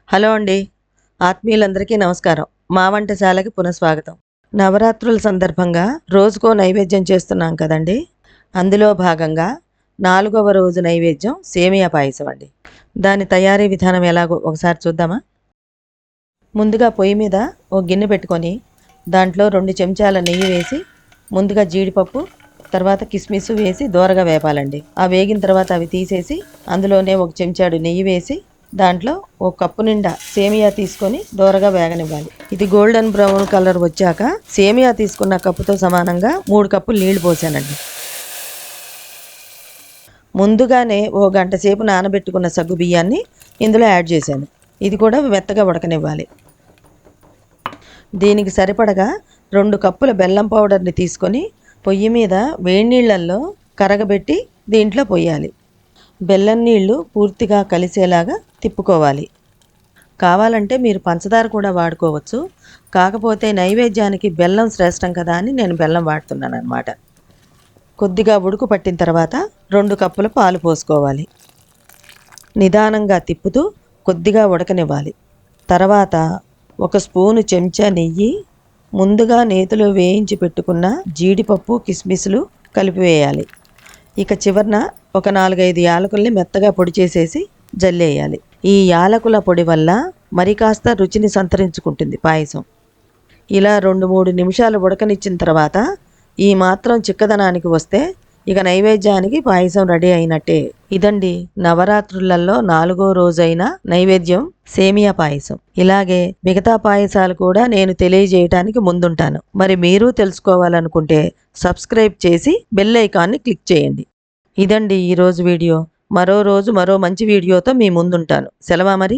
Hello అండి. ఆత్మీయులందరికీ నమస్కారం. మా వంటశాలకి పునఃస్వాగతం. నవరాత్రుల సందర్భంగా రోజుకో నైవేద్యం చేస్తున్నాం కదండీ! అందులో భాగంగా 4వ రోజు నైవేద్యం సేమియా పాయసం అండి. దాని తయారీ విధానం ఎలాగో ఒకసారి చూద్దామా? ముందుగా పొయ్యి మీద ఒక గిన్నె పెట్టుకొని దాంట్లో 2 చెంచాల నెయ్యి వేసి ముందుగా జీడిపప్పు, తర్వాత కిస్మిస్ వేసి దోరగా వేపాలండి. ఆ వేగిన తర్వాత అవి తీసేసి అందులోనే ఒక చెంచాడు నెయ్యి వేసి దాంట్లో ఒక కప్పు నిండా సేమియా తీసుకొని దోరగా వేగనివ్వాలి. ఇది గోల్డెన్ బ్రౌన్ కలర్ వచ్చాక సేమియా తీసుకున్న కప్పుతో సమానంగా 3 కప్పులు నీళ్లు పోసానండి. ముందుగానే ఓ గంట సేపు నానబెట్టుకున్న సగ్గు బియ్యాన్ని ఇందులో యాడ్ చేశాను. ఇది కూడా మెత్తగా ఉడకనివ్వాలి. దీనికి సరిపడగా 2 కప్పుల బెల్లం పౌడర్ని తీసుకొని పొయ్యి మీద వేడి నీళ్ళల్లో కరగబెట్టి దీంట్లో పొయ్యాలి. బెల్లం నీళ్లు పూర్తిగా కలిసేలాగా తిప్పుకోవాలి. కావాలంటే మీరు పంచదార కూడా వాడుకోవచ్చు. కాకపోతే నైవేద్యానికి బెల్లం శ్రేష్టం కదా అని నేను బెల్లం వాడుతున్నాను అన్నమాట. కొద్దిగా ఉడుకు పట్టిన తర్వాత 2 కప్పుల పాలు పోసుకోవాలి. నిదానంగా తిప్పుతూ కొద్దిగా ఉడకనివ్వాలి. తర్వాత 1 స్పూను చెంచా నెయ్యి, ముందుగా నేతిలో వేయించి పెట్టుకున్న జీడిపప్పు, కిస్మిస్లు కలిపివేయాలి. ఇక చివరన ఒక 4-5 యాలకుల్ని మెత్తగా పొడి చేసేసి జల్లేయాలి. ఈ యాలకుల పొడి వల్ల మరి కాస్త రుచిని సంతరించుకుంటుంది పాయసం. ఇలా 2-3 నిమిషాలు ఉడకనిచ్చిన తర్వాత ఈ మాత్రం చిక్కదనానికి వస్తే ఇక నైవేద్యానికి పాయసం రెడీ అయినట్టే. ఇదండి నవరాత్రులలో 4వ రోజైన నైవేద్యం సేమియా పాయసం. ఇలాగే మిగతా పాయసాలు కూడా నేను తెలియజేయటానికి ముందుంటాను. మరి మీరు తెలుసుకోవాలనుకుంటే సబ్స్క్రైబ్ చేసి బెల్ ఐకాన్ని క్లిక్ చేయండి. ఇదండి ఈరోజు వీడియో. మరో రోజు మరో మంచి వీడియోతో మీ ముందుంటాను. సెలవా మరి.